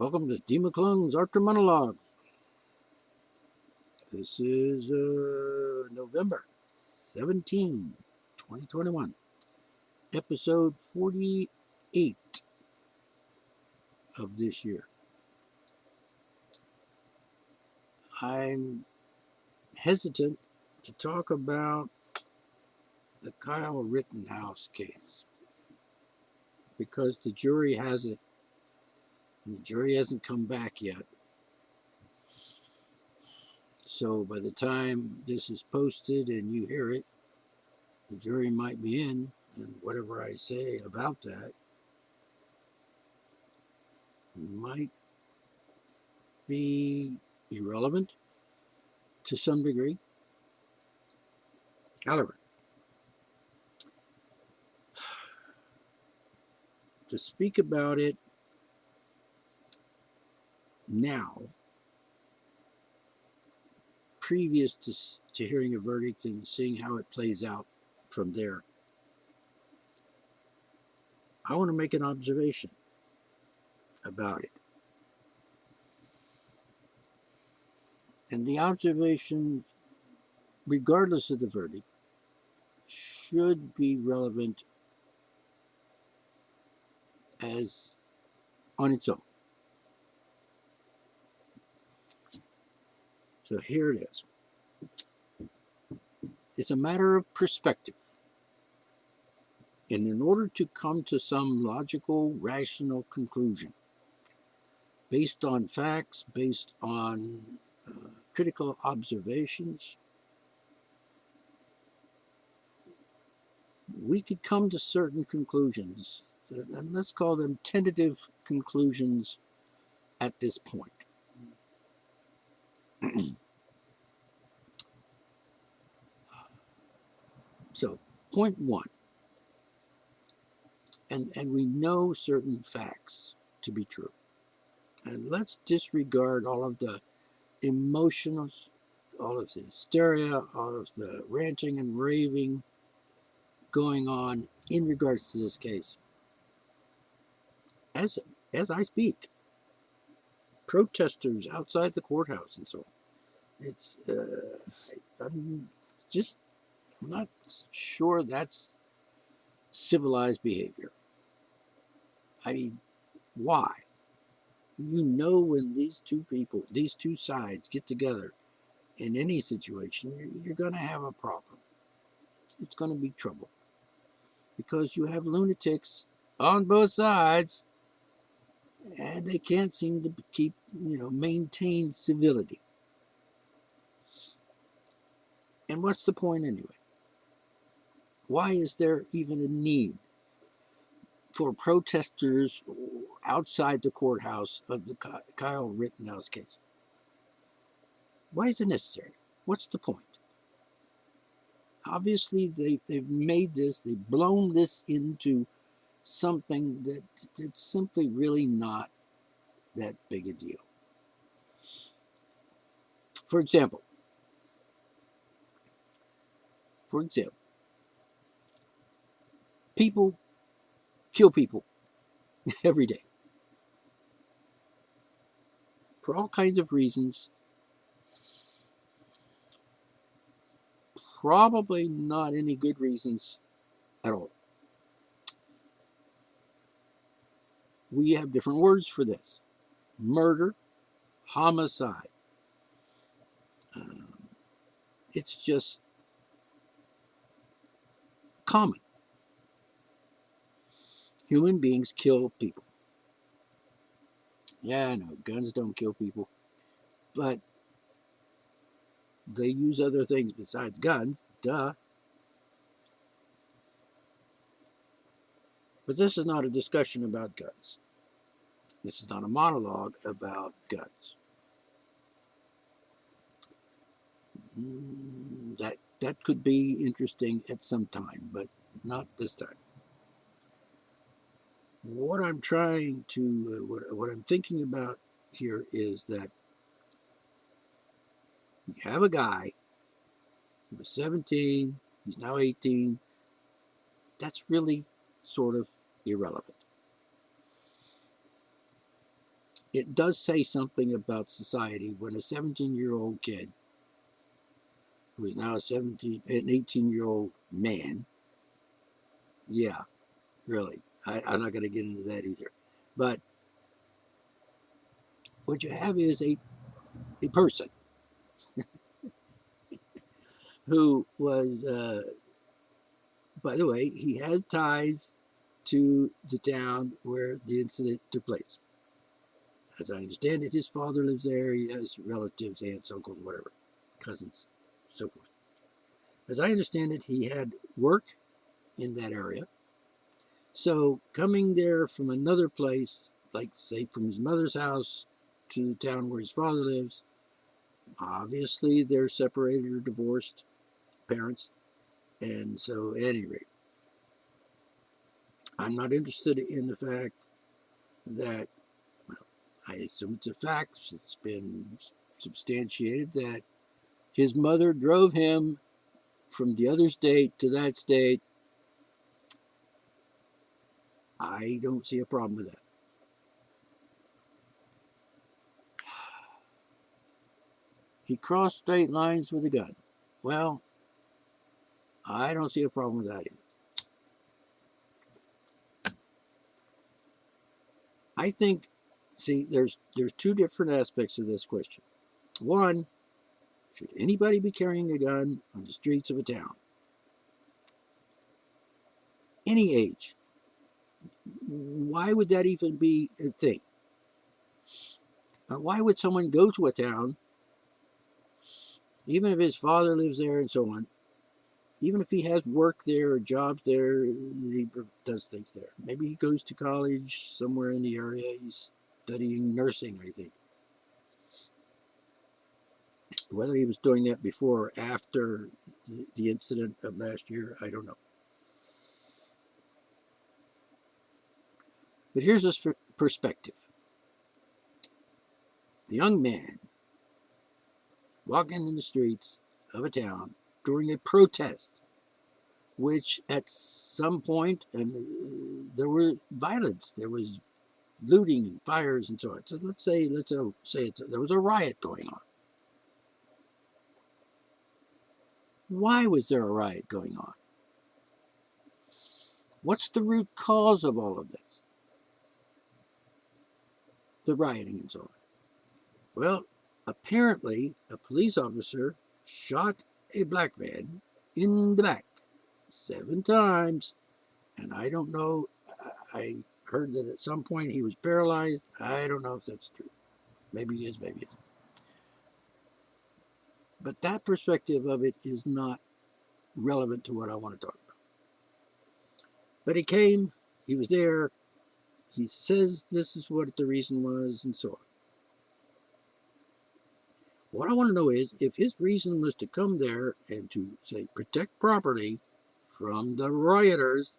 Welcome to D. McClung's Art Monologue. This is November 17, 2021, episode 48 of this year. I'm hesitant to talk about the Kyle-Rittenhouse case because the jury hasn't come back yet. So by the time this is posted and you hear it, the jury might be in, and whatever I say about that might be irrelevant to some degree. However, to speak about it now, previous to hearing a verdict and seeing how it plays out from there, I want to make an observation about it. And the observation, regardless of the verdict, should be relevant as on its own. So here it is. It's a matter of perspective. And in order to come to some logical, rational conclusion, based on facts, based on critical observations, we could come to certain conclusions, and let's call them tentative conclusions at this point. So, point one, and we know certain facts to be true. And let's disregard all of the emotions, all of the hysteria, all of the ranting and raving going on in regards to this case. As I speak, protesters outside the courthouse and so on. It's I'm not sure that's civilized behavior. I mean, why? You know, when these two sides get together in any situation, you're going to have a problem. It's going to be trouble because you have lunatics on both sides, and they can't seem to maintain civility. And what's the point anyway? Why is there even a need for protesters outside the courthouse of the Kyle Rittenhouse case? Why is it necessary? What's the point? Obviously, they've made this, they've blown this into something that it's simply really not that big a deal. For example, people kill people every day for all kinds of reasons. Probably not any good reasons at all. We have different words for this: murder, homicide. It's just common. Human beings kill people. Yeah, I know, guns don't kill people, but they use other things besides guns, duh. But this is not a discussion about guns. This is not a monologue about guns. That could be interesting at some time, but not this time. What I'm trying to, what I'm thinking about here is that you have a guy who was 17, he's now 18. That's really sort of irrelevant. it does say something about society when a 17-year-old kid, who is now an 18-year-old man, yeah, really, I'm not going to get into that either. But what you have is a person who was, by the way, he had ties to the town where the incident took place. As I understand it, his father lives there. He has relatives, aunts, uncles, whatever, cousins, so forth. As I understand it, he had work in that area. So coming there from another place, like say from his mother's house to the town where his father lives, obviously they're separated or divorced parents. And so at any rate, I'm not interested in the fact that, well, I assume it's a fact, it's been substantiated that his mother drove him from the other state to that state. I don't see a problem with that. He crossed state lines with a gun. Well, I don't see a problem with that either. I think, see, there's two different aspects of this question. One, should anybody be carrying a gun on the streets of a town? Any age. Why would that even be a thing? Why would someone go to a town, even if his father lives there and so on, even if he has work there or jobs there, he does things there. Maybe he goes to college somewhere in the area. He's studying nursing, I think. Whether he was doing that before or after the incident of last year, I don't know. But here's this perspective. The young man walking in the streets of a town during a protest, which at some point, and there were violence, there was looting and fires and so on. So let's say there was a riot going on. Why was there a riot going on? What's the root cause of all of this? The rioting and so on. Well, apparently a police officer shot a black man in the back 7 times, and I don't know, I heard that at some point he was paralyzed. I don't know if that's true. Maybe he is, maybe he isn't. But that perspective of it is not relevant to what I want to talk about. But he came, he was there, he says this is what the reason was, and so on. What I want to know is if his reason was to come there and to, say, protect property from the rioters.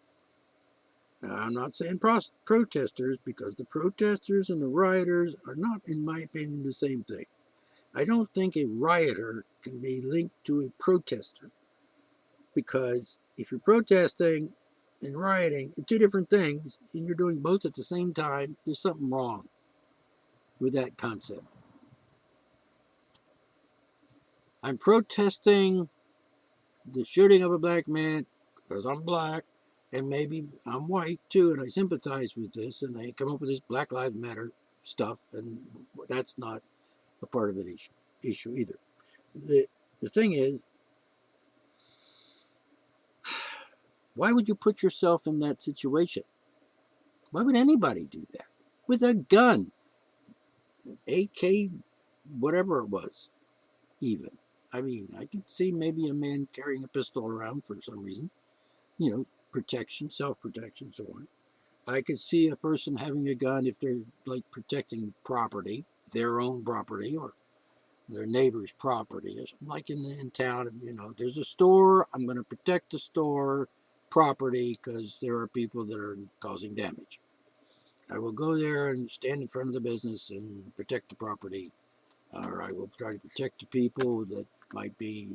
Now, I'm not saying protesters, because the protesters and the rioters are not, in my opinion, the same thing. I don't think a rioter can be linked to a protester, because if you're protesting and rioting, are two different things, and you're doing both at the same time, there's something wrong with that concept. I'm protesting the shooting of a black man because I'm black, and maybe I'm white too, and I sympathize with this, and they come up with this Black Lives Matter stuff, and that's not a part of an issue either. The thing is, why would you put yourself in that situation? Why would anybody do that? With a gun, AK, whatever it was, even. I mean, I could see maybe a man carrying a pistol around for some reason, protection, self-protection, so on. I could see a person having a gun if they're like protecting property, their own property, or their neighbor's property. Like in town, there's a store, I'm going to protect the store property because there are people that are causing damage. I will go there and stand in front of the business and protect the property, or I will try to protect the people that might be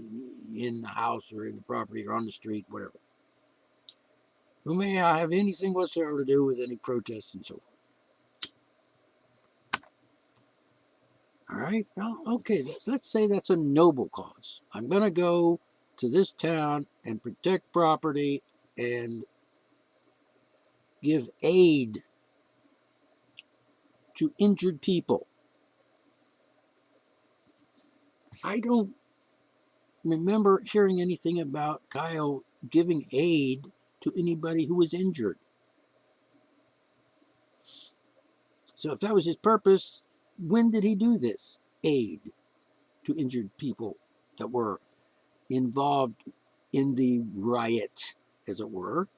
in the house or in the property or on the street, whatever. Who may have anything whatsoever to do with any protests and so forth. All right. Well, okay. Let's say that's a noble cause. I'm going to go to this town and protect property and give aid to injured people. I don't remember hearing anything about Kyle giving aid to anybody who was injured. So if that was his purpose, when did he do this aid to injured people that were involved in the riot, as it were?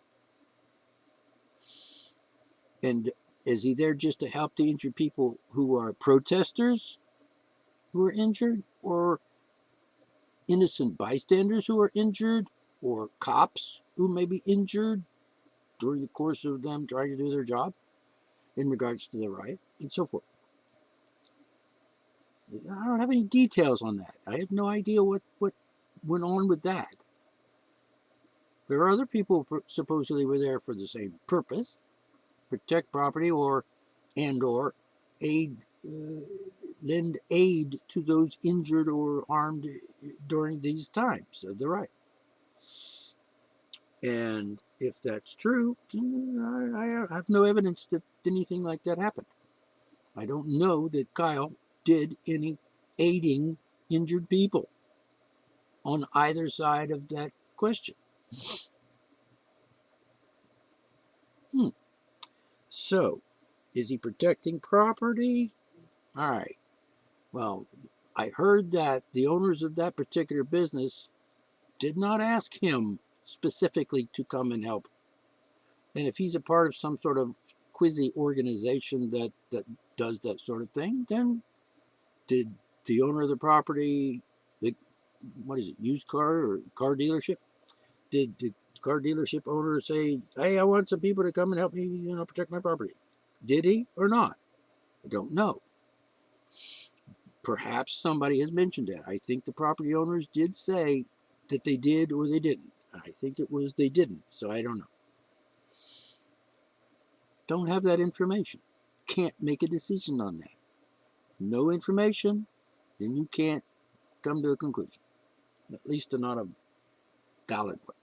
And is he there just to help the injured people who are protesters who are injured, or innocent bystanders who are injured, or cops who may be injured during the course of them trying to do their job in regards to the riot, and so forth? I don't have any details on that. I have no idea what went on with that. There are other people who supposedly were there for the same purpose: protect property or aid, lend aid to those injured or harmed during these times of the riot. And if that's true, I have no evidence that anything like that happened. I don't know that Kyle did any aiding injured people on either side of that question. So, is he protecting property? All right. Well, I heard that the owners of that particular business did not ask him specifically to come and help. And if he's a part of some sort of quizzy organization that does that sort of thing, then did the owner of the property, the, what is it, used car or car dealership? Did the car dealership owner say, "Hey, I want some people to come and help me, protect my property"? Did he or not? I don't know. Perhaps somebody has mentioned that. I think the property owners did say that they did or they didn't. I think it was they didn't, so I don't know. Don't have that information. Can't make a decision on that. No information, then you can't come to a conclusion. At least not a valid one.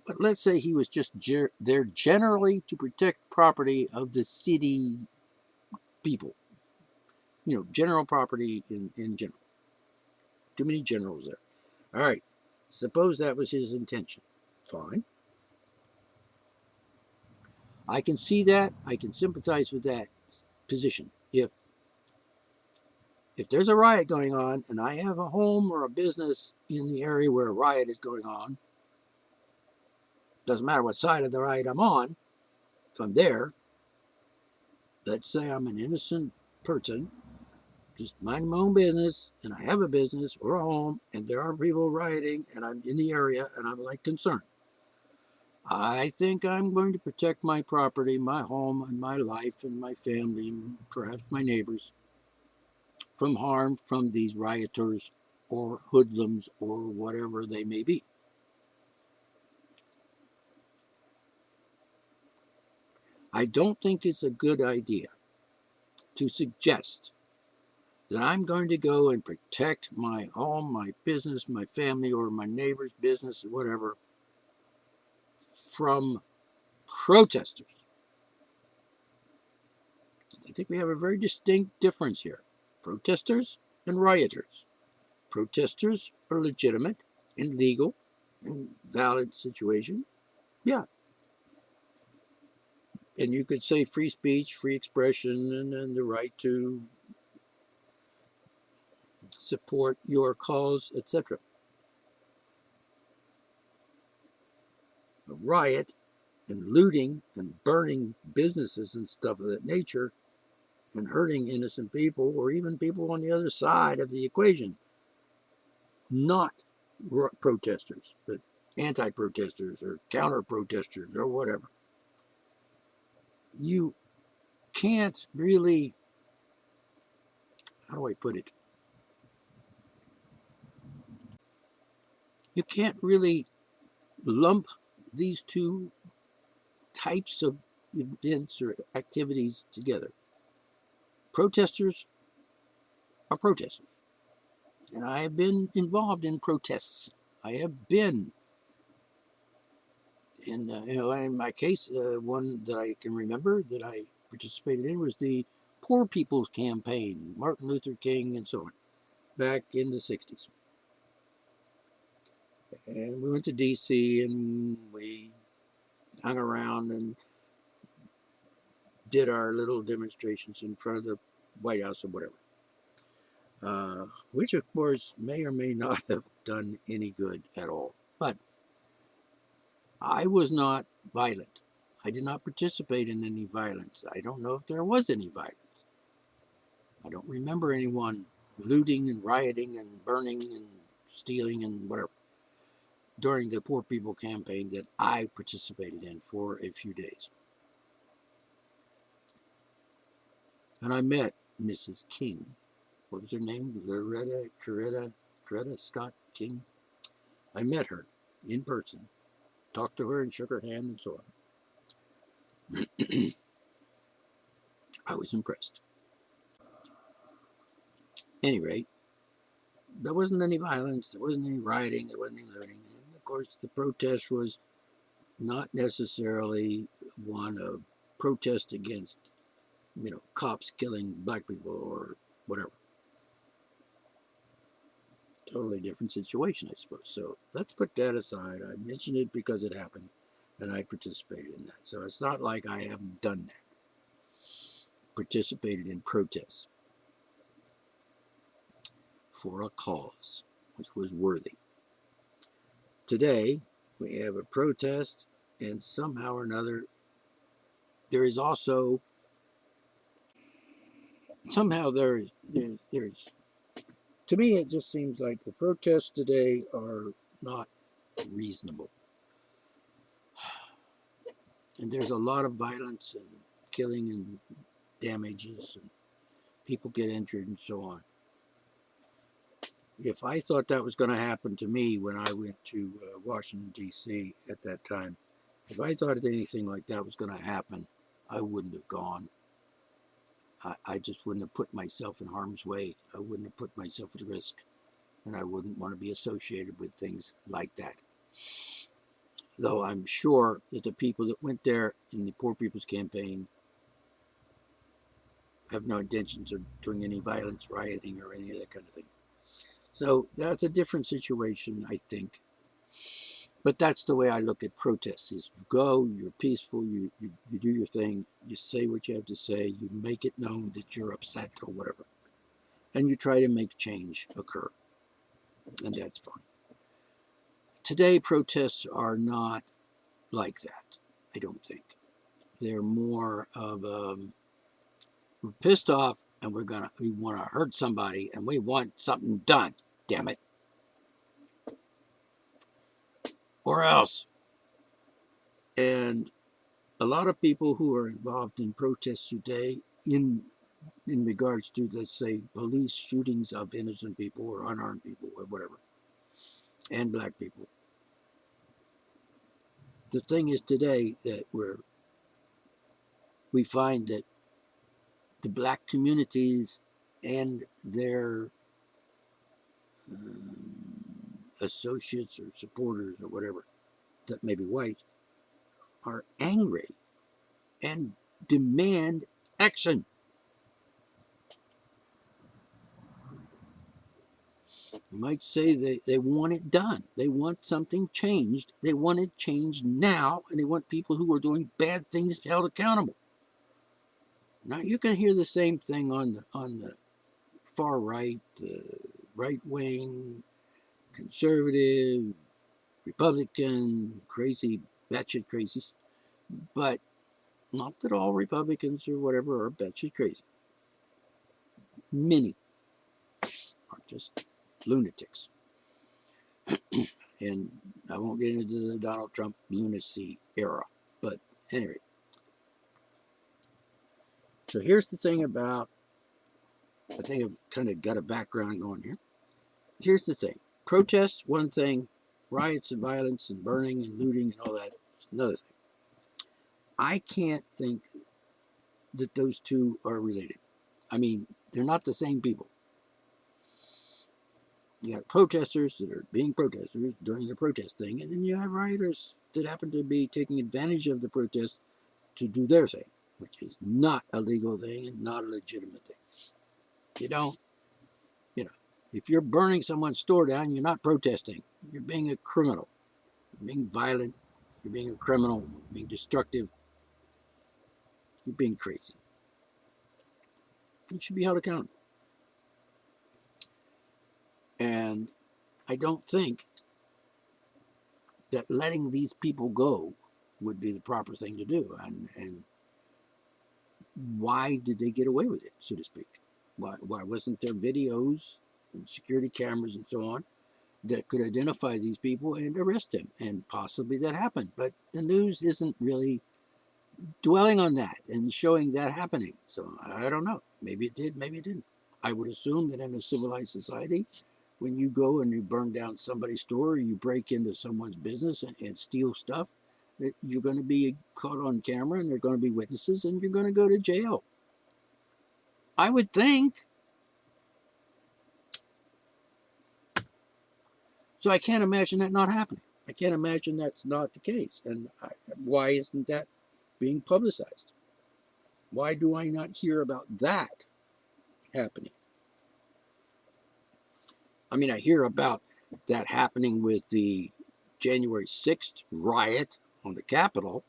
But let's say he was just there generally to protect property of the city people. General property in general. Too many generals there. All right. Suppose that was his intention. Fine. I can see that. I can sympathize with that position. If there's a riot going on and I have a home or a business in the area where a riot is going on, doesn't matter what side of the riot I'm on, if I'm there, let's say I'm an innocent person, just minding my own business, and I have a business or a home, and there are people rioting, and I'm in the area, and I'm concerned. I think I'm going to protect my property, my home, and my life, and my family, and perhaps my neighbors from harm from these rioters or hoodlums or whatever they may be. I don't think it's a good idea to suggest that I'm going to go and protect my home, my business, my family, or my neighbor's business, or whatever, from protesters. I think we have a very distinct difference here. Protesters and rioters. Protesters are legitimate and legal and valid situation. Yeah. And you could say free speech, free expression, and the right to support your cause, etc. A riot and looting and burning businesses and stuff of that nature and hurting innocent people or even people on the other side of the equation, not protesters, but anti-protesters or counter-protesters or whatever. You can't really, how do I put it? You can't really lump these two types of events or activities together. Protesters are protesters. And I have been involved in protests. I have been in my case, one that I can remember that I participated in was the Poor People's Campaign, Martin Luther King and so on, back in the 60s. And we went to D.C. and we hung around and did our little demonstrations in front of the White House or whatever, which of course may or may not have done any good at all. But I was not violent. I did not participate in any violence. I don't know if there was any violence. I don't remember anyone looting and rioting and burning and stealing and whatever during the Poor People campaign that I participated in for a few days. And I met Mrs. King. What was her name? Coretta Scott King. I met her in person, talked to her and shook her hand and so on. I was impressed. At any rate, there wasn't any violence, there wasn't any rioting, there wasn't any looting. And of course, the protest was not necessarily one of protest against, cops killing black people or whatever. Totally different situation, I suppose. So let's put that aside. I mentioned it because it happened and I participated in that. So it's not like I haven't done that. Participated in protests for a cause which was worthy. Today, we have a protest, and somehow or another, there is also, there's, to me, it just seems like the protests today are not reasonable. And there's a lot of violence and killing and damages, and people get injured and so on. If I thought that was going to happen to me when I went to Washington, D.C. at that time, if I thought anything like that was going to happen, I wouldn't have gone. I just wouldn't have put myself in harm's way. I wouldn't have put myself at risk. And I wouldn't want to be associated with things like that. Though I'm sure that the people that went there in the Poor People's Campaign have no intentions of doing any violence, rioting, or any of that kind of thing. So that's a different situation, I think. But that's the way I look at protests: is you go, you're peaceful, you do your thing, you say what you have to say, you make it known that you're upset or whatever, and you try to make change occur, and that's fine. Today, protests are not like that, I don't think. They're more of we're pissed off and we want to hurt somebody and we want something done, damn it. Or else. And a lot of people who are involved in protests today in regards to, let's say, police shootings of innocent people or unarmed people or whatever, and black people. The thing is today that we find that the black communities and their associates or supporters or whatever that may be white are angry and demand action. You might say they want it done. They want something changed. They want it changed now, and they want people who are doing bad things held accountable. Now you can hear the same thing on the far right, the right wing, conservative, Republican, crazy, batshit crazies, but not that all Republicans or whatever are batshit crazy. Many are just lunatics. And I won't get into the Donald Trump lunacy era, but anyway. So here's the thing about, I think I've kind of got a background going here. Here's the thing. Protests, one thing. Riots and violence and burning and looting and all that, another thing. I can't think that those two are related. I mean, they're not the same people. You have protesters that are being protesters during the protest thing, and then you have rioters that happen to be taking advantage of the protest to do their thing, which is not a legal thing and not a legitimate thing. You don't, you know, if you're burning someone's store down, you're not protesting. You're being a criminal. You're being violent. You're being a criminal. You're being destructive. You're being crazy. You should be held accountable. And I don't think that letting these people go would be the proper thing to do. And why did they get away with it, so to speak? Why wasn't there videos and security cameras and so on that could identify these people and arrest them? And possibly that happened. But the news isn't really dwelling on that and showing that happening. So I don't know. Maybe it did, maybe it didn't. I would assume that in a civilized society, when you go and you burn down somebody's store, or you break into someone's business and steal stuff, that you're going to be caught on camera and there are going to be witnesses and you're going to go to jail. I would think. So I can't imagine that not happening. I can't imagine that's not the case. And why isn't that being publicized? Why do I not hear about that happening? I mean, I hear about that happening with the January 6th riot on the Capitol.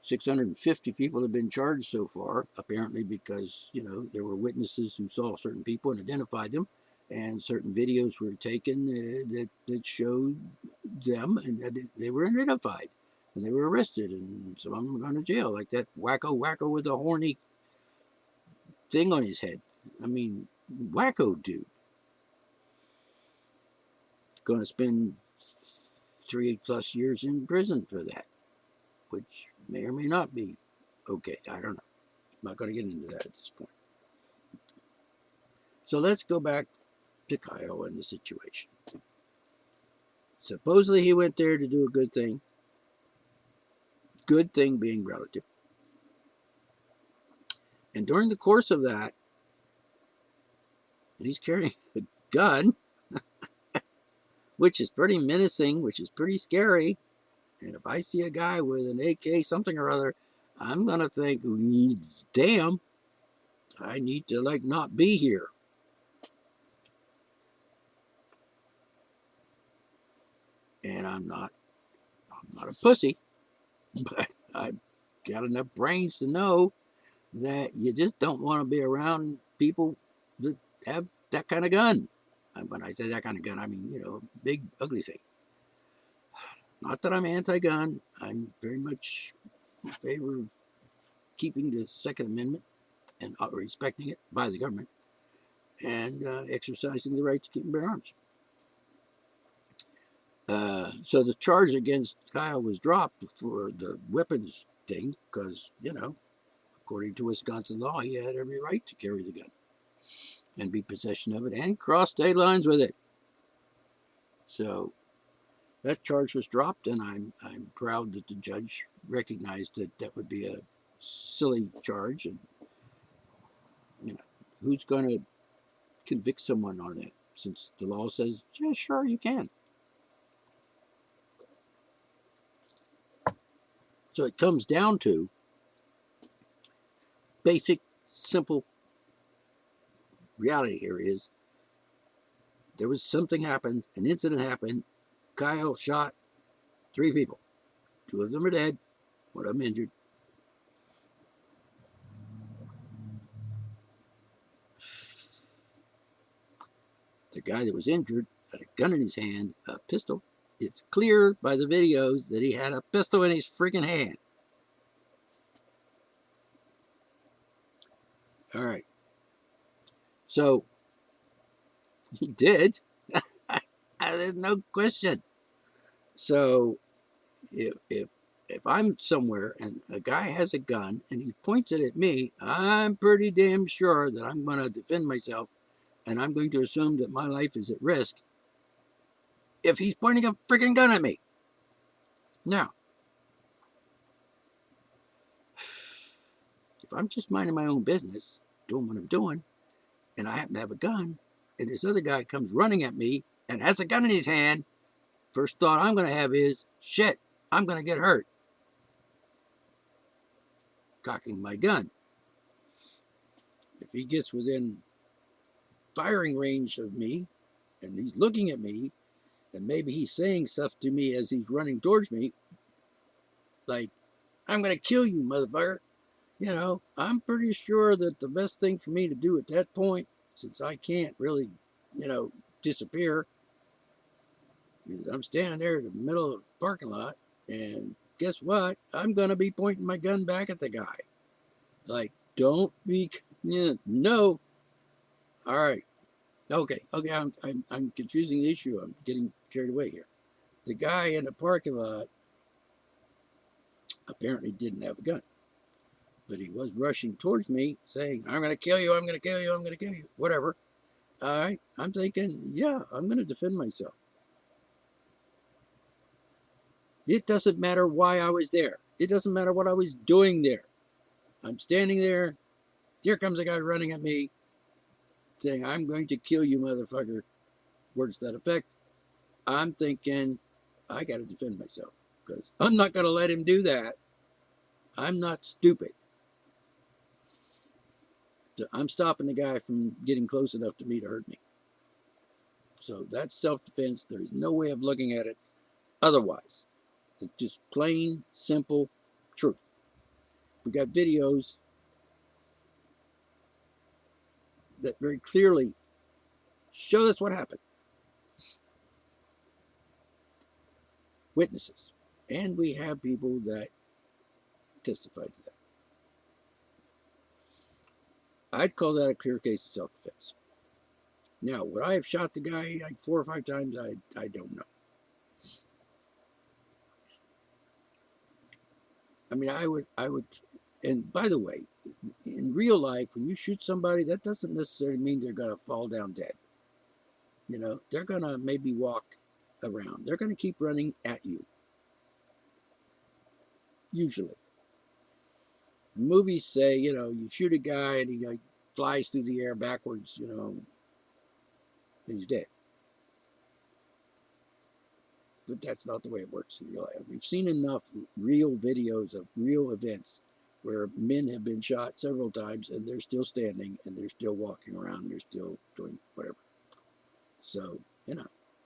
650 people have been charged so far, apparently because, you know, there were witnesses who saw certain people and identified them, and certain videos were taken that showed them, and that they were identified, and they were arrested, and some of them were going to jail, like that wacko with the horny thing on his head. I mean, wacko dude. Going to spend 3+ years in prison for that, which may or may not be okay. I don't know. I'm not going to get into that at this point. So let's go back to Kyle and the situation. Supposedly he went there to do a good thing. Good thing being relative. And during the course of that, and he's carrying a gun, which is pretty menacing, which is pretty scary. And if I see a guy with an AK something or other, I'm going to think, damn, I need to not be here. And I'm not a pussy, but I've got enough brains to know that you just don't want to be around people that have that kind of gun. And when I say that kind of gun, I mean, you know, big, ugly thing. Not that I'm anti-gun. I'm very much in favor of keeping the Second Amendment and respecting it by the government and exercising the right to keep and bear arms. So the charge against Kyle was dropped for the weapons thing because, you know, according to Wisconsin law, he had every right to carry the gun and be possession of it and cross state lines with it. So that charge was dropped, and I'm proud that the judge recognized that that would be a silly charge, and you know, who's going to convict someone on that since the law says, yeah, sure, you can. So it comes down to basic, simple reality here is there was something happened, an incident happened. Kyle shot 3 people. 2 of them are dead, 1 of them injured. The guy that was injured had a gun in his hand, a pistol. It's clear by the videos that he had a pistol in his freaking hand. All right. So he did. There's no question. So if I'm somewhere and a guy has a gun and he points it at me, I'm pretty damn sure that I'm going to defend myself, and I'm going to assume that my life is at risk if he's pointing a freaking gun at me. Now, if I'm just minding my own business doing what I'm doing, and I happen to have a gun, and this other guy comes running at me and has a gun in his hand, first thought I'm going to have is, shit, I'm going to get hurt. Cocking my gun. If he gets within firing range of me, and he's looking at me, and maybe he's saying stuff to me as he's running towards me, like, I'm going to kill you, motherfucker. You know, I'm pretty sure that the best thing for me to do at that point, since I can't really, disappear, is I'm standing there in the middle of the parking lot, and guess what? I'm going to be pointing my gun back at the guy. Like, don't be, no. All right. Okay. I'm confusing the issue. I'm getting carried away here. The guy in the parking lot apparently didn't have a gun, but he was rushing towards me saying, I'm going to kill you. I'm going to kill you. I'm going to kill you. Whatever. All right. I'm thinking, yeah, I'm going to defend myself. It doesn't matter why I was there. It doesn't matter what I was doing there. I'm standing there. Here comes a guy running at me saying, I'm going to kill you, motherfucker. Words to that effect. I'm thinking, I got to defend myself because I'm not going to let him do that. I'm not stupid. So I'm stopping the guy from getting close enough to me to hurt me. So that's self-defense. There's no way of looking at it otherwise. It's just plain, simple truth. We got videos that very clearly show us what happened. Witnesses. And we have people that testified to that. I'd call that a clear case of self-defense. Now, would I have shot the guy like 4 or 5 times? I don't know. I mean, I would, and by the way, in real life, when you shoot somebody, that doesn't necessarily mean they're going to fall down dead. They're going to maybe walk around. They're going to keep running at you. Usually. Movies say, you shoot a guy and he flies through the air backwards, and he's dead. But that's not the way it works in real life. We've seen enough real videos of real events where men have been shot several times and they're still standing and they're still walking around, they're still doing whatever. So,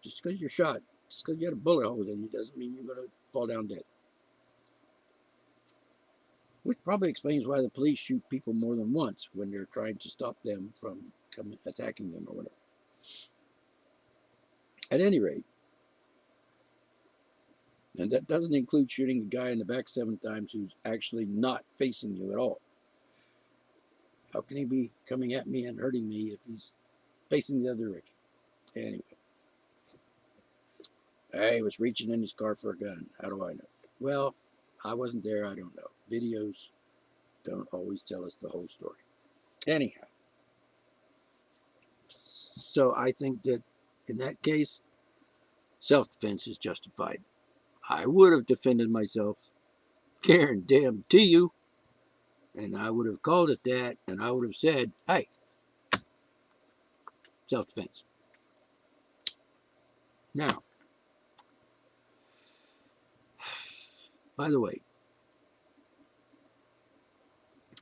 just because you're shot, just because you had a bullet hole in you doesn't mean you're going to fall down dead. Which probably explains why the police shoot people more than once when they're trying to stop them from attacking them or whatever. At any rate, and that doesn't include shooting the guy in the back 7 times who's actually not facing you at all. How can he be coming at me and hurting me if he's facing the other direction? Anyway. He was reaching in his car for a gun. How do I know? Well, I wasn't there. I don't know. Videos don't always tell us the whole story. Anyhow. So I think that in that case, self-defense is justified. I would have defended myself, guarantee you, and I would have called it that, and I would have said, hey, self-defense. Now, by the way,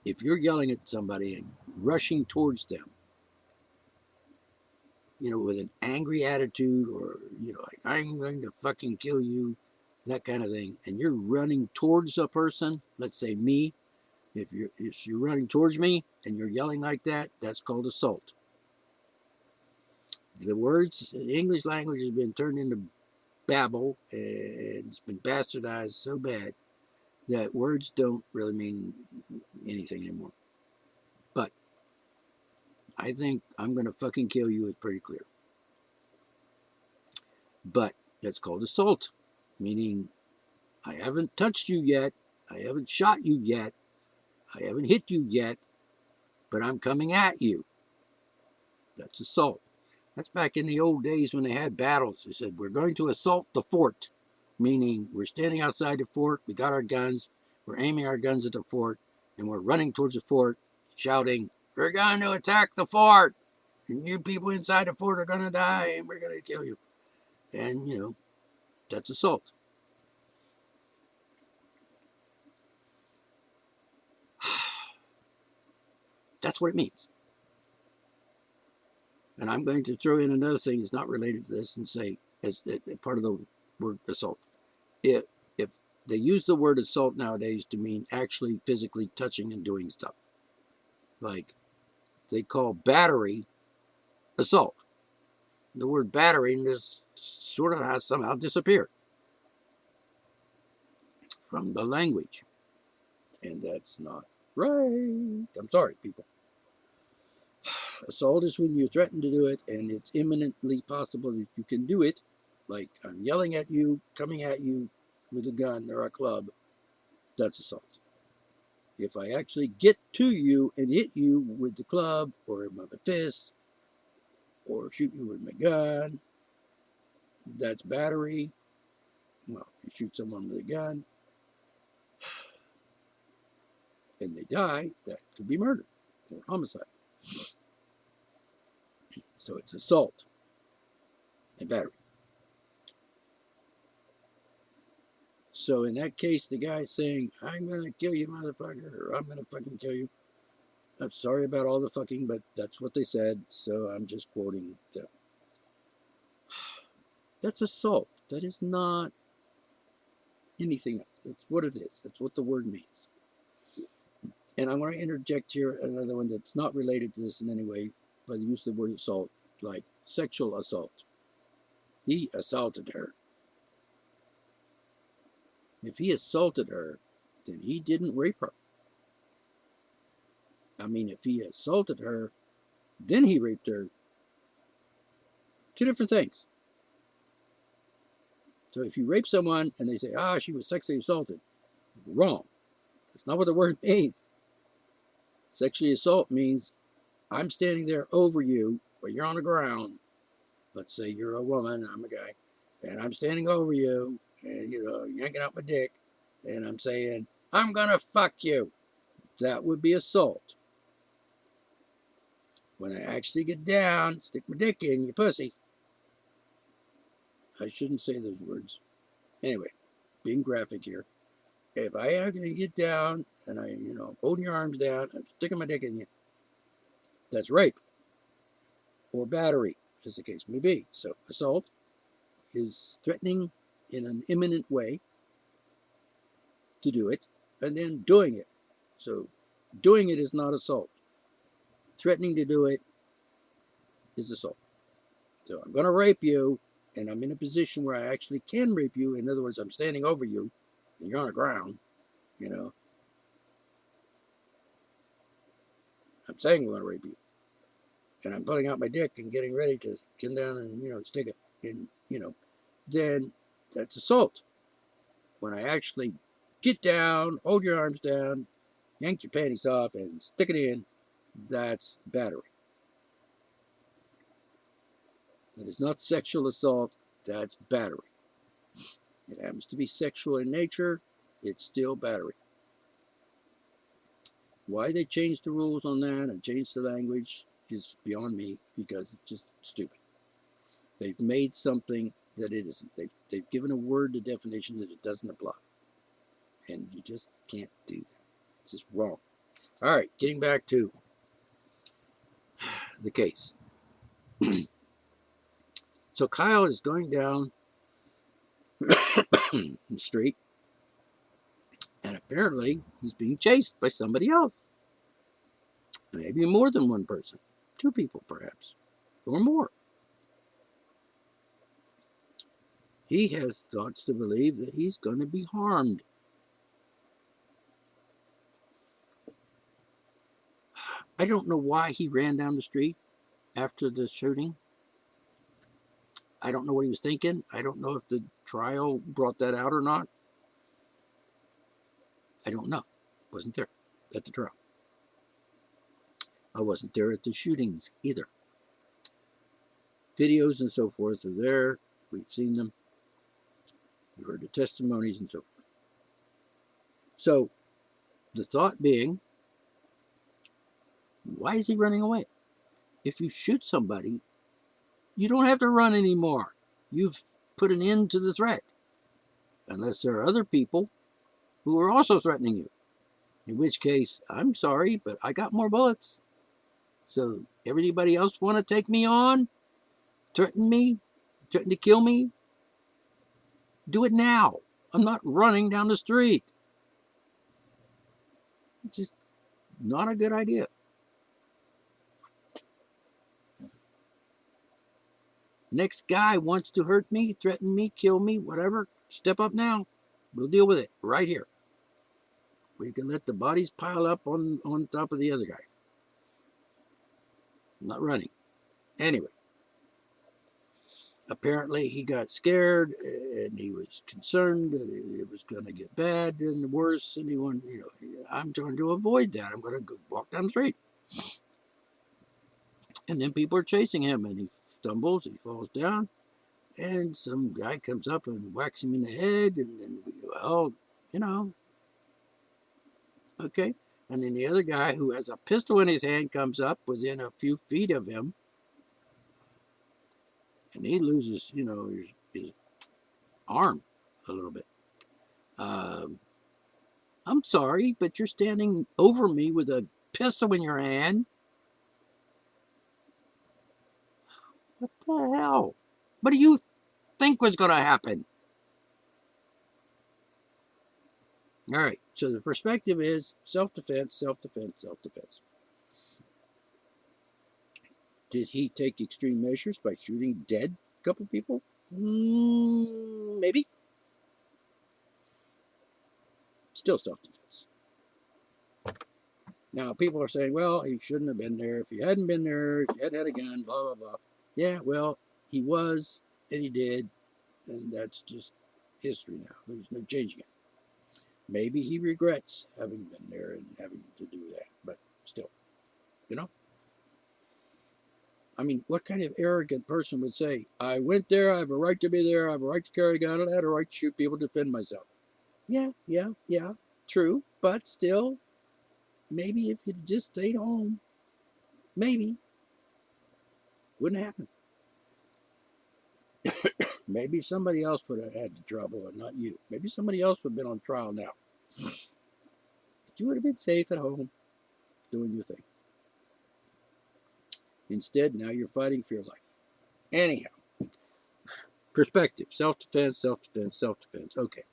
if you're yelling at somebody and rushing towards them, with an angry attitude or, like, I'm going to fucking kill you, that kind of thing, and you're running towards a person, let's say me, if you're running towards me and you're yelling like that, that's called assault. The words in the English language has been turned into babble, and it's been bastardized so bad that words don't really mean anything anymore. But I think I'm going to fucking kill you is pretty clear. But that's called assault, meaning I haven't touched you yet, I haven't shot you yet, I haven't hit you yet, but I'm coming at you. That's assault. That's back in the old days when they had battles. They said, we're going to assault the fort, meaning we're standing outside the fort, we got our guns, we're aiming our guns at the fort, and we're running towards the fort, shouting, we're going to attack the fort, and you people inside the fort are going to die, and we're going to kill you. And, you know, that's assault. That's what it means. And I'm going to throw in another thing that's not related to this and say, as part of the word assault. If they use the word assault nowadays to mean actually physically touching and doing stuff. Like they call battery assault. The word battery just sort of has somehow disappeared from the language. And that's not right. I'm sorry, people. Assault is when you threaten to do it and it's imminently possible that you can do it. Like I'm yelling at you, coming at you with a gun or a club. That's assault. If I actually get to you and hit you with the club or with my fist or shoot you with my gun, that's battery. Well, if you shoot someone with a gun and they die, that could be murder or homicide. So it's assault and battery. So in that case, the guy's saying, I'm going to kill you, motherfucker, or I'm going to fucking kill you. I'm sorry about all the fucking, but that's what they said, so I'm just quoting them. That's assault. That is not anything else. That's what it is. That's what the word means. And I want to interject here another one that's not related to this in any way, but I use the word assault, like sexual assault. He assaulted her. If he assaulted her, then he didn't rape her. I mean, if he assaulted her, then he raped her. Two different things. So if you rape someone and they say, she was sexually assaulted, wrong. That's not what the word means. Sexually assault means I'm standing there over you, or you're on the ground. Let's say you're a woman, I'm a guy, and I'm standing over you, and yanking out my dick, and I'm saying, I'm gonna fuck you. That would be assault. When I actually get down, stick my dick in your pussy. I shouldn't say those words. Anyway, being graphic here. If I actually get down and I, holding your arms down, I'm sticking my dick in you, that's rape or battery, as the case may be. So assault is threatening in an imminent way to do it and then doing it. So doing it is not assault. Threatening to do it is assault. So I'm going to rape you and I'm in a position where I actually can rape you. In other words, I'm standing over you and you're on the ground, I'm saying I'm going to rape you. And I'm pulling out my dick and getting ready to come down and, stick it in, then that's assault. When I actually get down, hold your arms down, yank your panties off and stick it in, that's battery. That is not sexual assault, that's battery. It happens to be sexual in nature, it's still battery. Why they changed the rules on that and changed the language is beyond me, because it's just stupid. They've made something that it isn't. They've given a word the definition that it doesn't apply. And you just can't do that. It's just wrong. All right, getting back to the case. So Kyle is going down the street, and apparently he's being chased by somebody else. Maybe more than one person. 2 people, perhaps, or more. He has thoughts to believe that he's going to be harmed. I don't know why he ran down the street after the shooting. I don't know what he was thinking. I don't know if the trial brought that out or not. I don't know. Wasn't there at the trial. I wasn't there at the shootings either. Videos and so forth are there. We've seen them. We heard the testimonies and so forth. So the thought being, Why is he running away? If you shoot somebody, you don't have to run anymore. You've put an end to the threat. Unless there are other people who are also threatening you. In which case, I'm sorry, but I got more bullets. So everybody else want to take me on? Threaten to kill me? Do it now. I'm not running down the street. It's just not a good idea. Next guy wants to hurt me, threaten me, kill me, whatever, step up now. We'll deal with it right here. We can let the bodies pile up on top of the other guy. I'm not running. Anyway, apparently he got scared and he was concerned that it was going to get bad and worse, and he wanted, I'm trying to avoid that. I'm going to go walk down the street. And then people are chasing him, and he stumbles, he falls down, and some guy comes up and whacks him in the head, and then, well, okay. And then the other guy who has a pistol in his hand comes up within a few feet of him, and he loses, his arm a little bit. I'm sorry, but you're standing over me with a pistol in your hand. What the hell? What do you think was going to happen? All right, so the perspective is self-defense, self-defense, self-defense. Did he take extreme measures by shooting dead a couple people? Maybe. Still self-defense. Now, people are saying, well, he shouldn't have been there. If he hadn't been there, if he hadn't had a gun, blah, blah, blah. Yeah, well, he was, and he did, and that's just history now. There's no changing it. Maybe he regrets having been there and having to do that, but still, I mean, what kind of arrogant person would say, I went there, I have a right to be there, I have a right to carry a gun, and I had a right to shoot people to defend myself? Yeah, true, but still, maybe if you'd just stayed home, maybe, wouldn't happen. Maybe somebody else would have had the trouble and not you. Maybe somebody else would have been on trial now. But you would have been safe at home doing your thing. Instead, now you're fighting for your life. Anyhow, perspective, self-defense, self-defense, self-defense. Okay.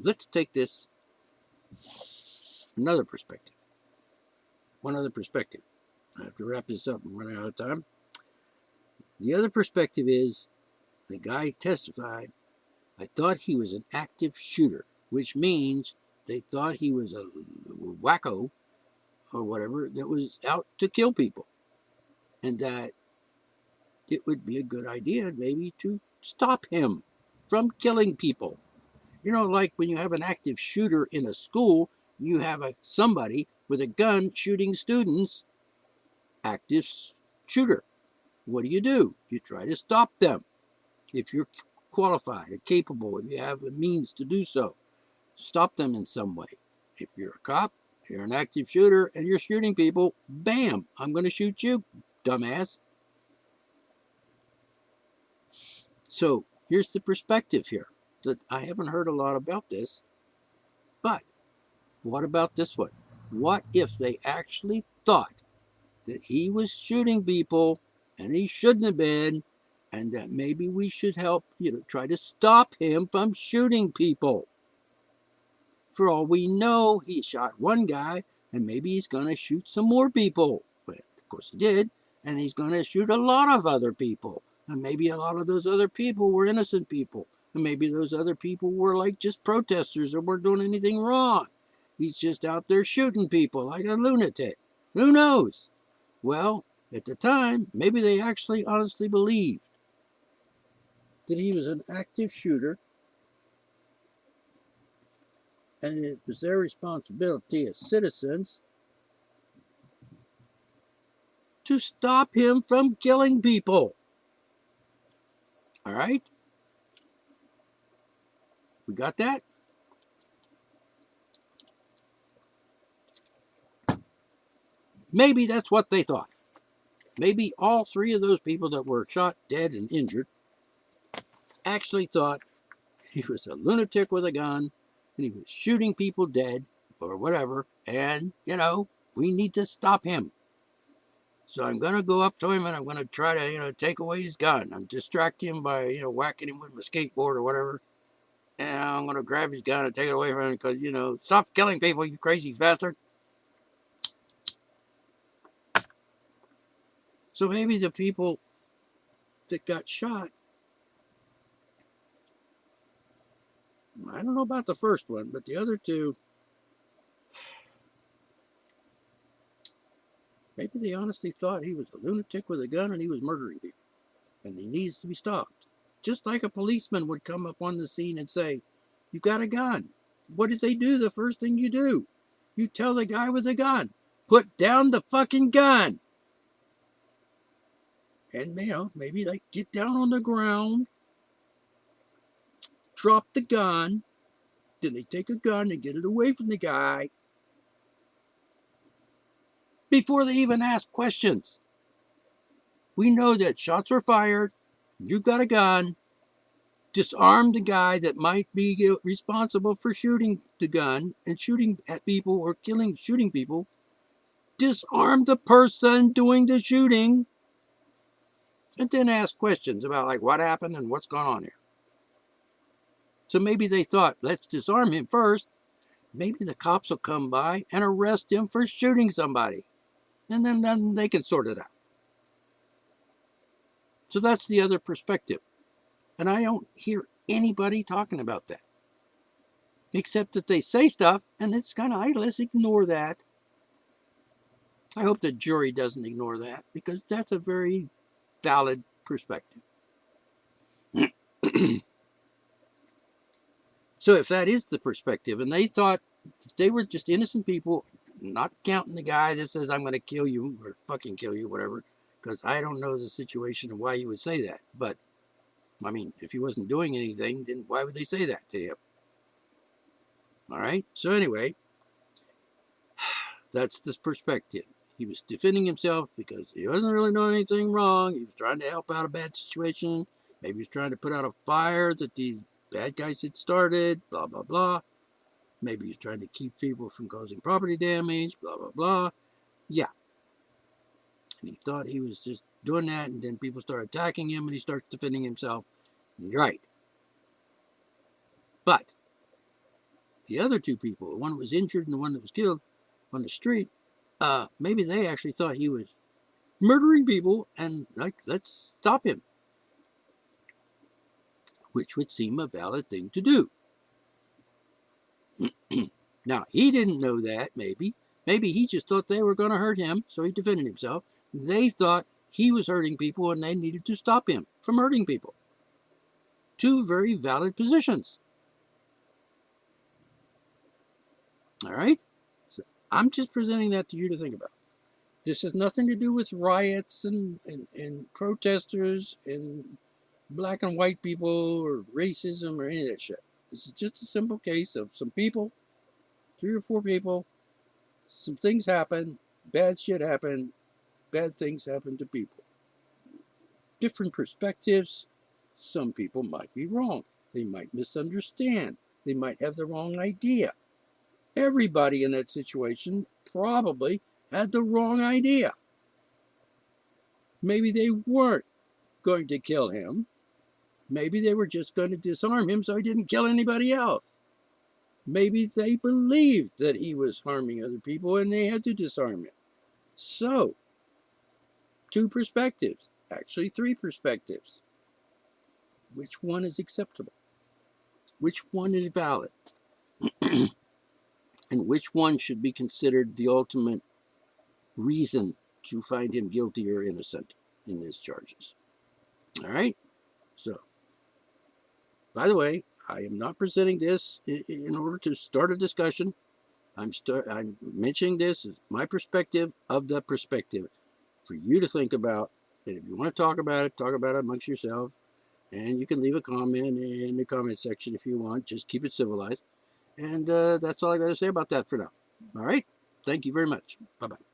Let's take this another perspective. One other perspective. I have to wrap this up. I'm running out of time. The other perspective is the guy testified, I thought he was an active shooter, which means they thought he was a wacko or whatever that was out to kill people, and that it would be a good idea maybe to stop him from killing people. Like when you have an active shooter in a school, you have somebody with a gun shooting students, active shooter. What do? You try to stop them. If you're qualified and capable, if you have the means to do so, stop them in some way. If you're a cop, you're an active shooter, and you're shooting people, bam, I'm going to shoot you, dumbass. So here's the perspective here. That I haven't heard a lot about this, but what about this one? What if they actually thought that he was shooting people and he shouldn't have been, and that maybe we should help, try to stop him from shooting people? For all we know, he shot one guy, and maybe he's going to shoot some more people. But of course he did, and he's going to shoot a lot of other people. And maybe a lot of those other people were innocent people. And maybe those other people were like just protesters or weren't doing anything wrong. He's just out there shooting people like a lunatic. Who knows? Well, at the time, maybe they actually honestly believed that he was an active shooter, and it was their responsibility as citizens to stop him from killing people. All right? We got that? Maybe that's what they thought. Maybe all three of those people that were shot, dead, and injured actually thought he was a lunatic with a gun and he was shooting people dead or whatever. And, we need to stop him. So I'm going to go up to him and I'm going to try to, take away his gun. I'm distracting him by, whacking him with my skateboard or whatever. And I'm going to grab his gun and take it away from him because, stop killing people, you crazy bastard. So maybe the people that got shot, I don't know about the first one, but the other two, maybe they honestly thought he was a lunatic with a gun and he was murdering people. And he needs to be stopped. Just like a policeman would come up on the scene and say, "You got a gun." What did they do? The first thing you do, you tell the guy with the gun, "Put down the fucking gun." And, maybe like get down on the ground, drop the gun, then they take a gun and get it away from the guy before they even ask questions. We know that shots were fired. You got a gun. Disarm the guy that might be responsible for shooting the gun and shooting at people or shooting people. Disarm the person doing the shooting and then ask questions about like what happened and what's going on here. So maybe they thought, let's disarm him first. Maybe the cops will come by and arrest him for shooting somebody. And then they can sort it out. So that's the other perspective. And I don't hear anybody talking about that. Except that they say stuff, and it's kind of, hey, let's ignore that. I hope the jury doesn't ignore that, because that's a very valid perspective. So if that is the perspective, and they thought they were just innocent people, not counting the guy that says, "I'm going to kill you," or "fucking kill you," whatever, because I don't know the situation and why you would say that. But, I mean, if he wasn't doing anything, then why would they say that to him? All right? So anyway, that's this perspective. He was defending himself because he wasn't really doing anything wrong. He was trying to help out a bad situation. Maybe he was trying to put out a fire that these bad guys had started, blah, blah, blah. Maybe he was trying to keep people from causing property damage, blah, blah, blah. Yeah. And he thought he was just doing that, and then people start attacking him, and he starts defending himself. And you're right. But the other two people, the one that was injured and the one that was killed on the street, maybe they actually thought he was murdering people and like, let's stop him, which would seem a valid thing to do. Now, he didn't know that, maybe he just thought they were going to hurt him, so he defended himself. They thought he was hurting people and they needed to stop him from hurting people. Two very valid positions. All right, so I'm just presenting that to you to think about. This has nothing to do with riots and protesters and black and white people or racism or any of that shit. This is just a simple case of some people, 3 or 4 people, some things happen, bad shit happen, bad things happen to people. Different perspectives. Some people might be wrong. They might misunderstand. They might have the wrong idea. Everybody in that situation probably had the wrong idea. Maybe they weren't going to kill him. Maybe they were just going to disarm him so he didn't kill anybody else. Maybe they believed that he was harming other people and they had to disarm him. So, 2 perspectives, actually 3 perspectives. Which one is acceptable? Which one is valid? And which one should be considered the ultimate reason to find him guilty or innocent in his charges? All right? So, by the way, I am not presenting this in order to start a discussion. I'm mentioning this as my perspective of the perspective for you to think about. And if you want to talk about it amongst yourself. And you can leave a comment in the comment section if you want. Just keep it civilized. And that's all I got to say about that for now. All right? Thank you very much. Bye-bye.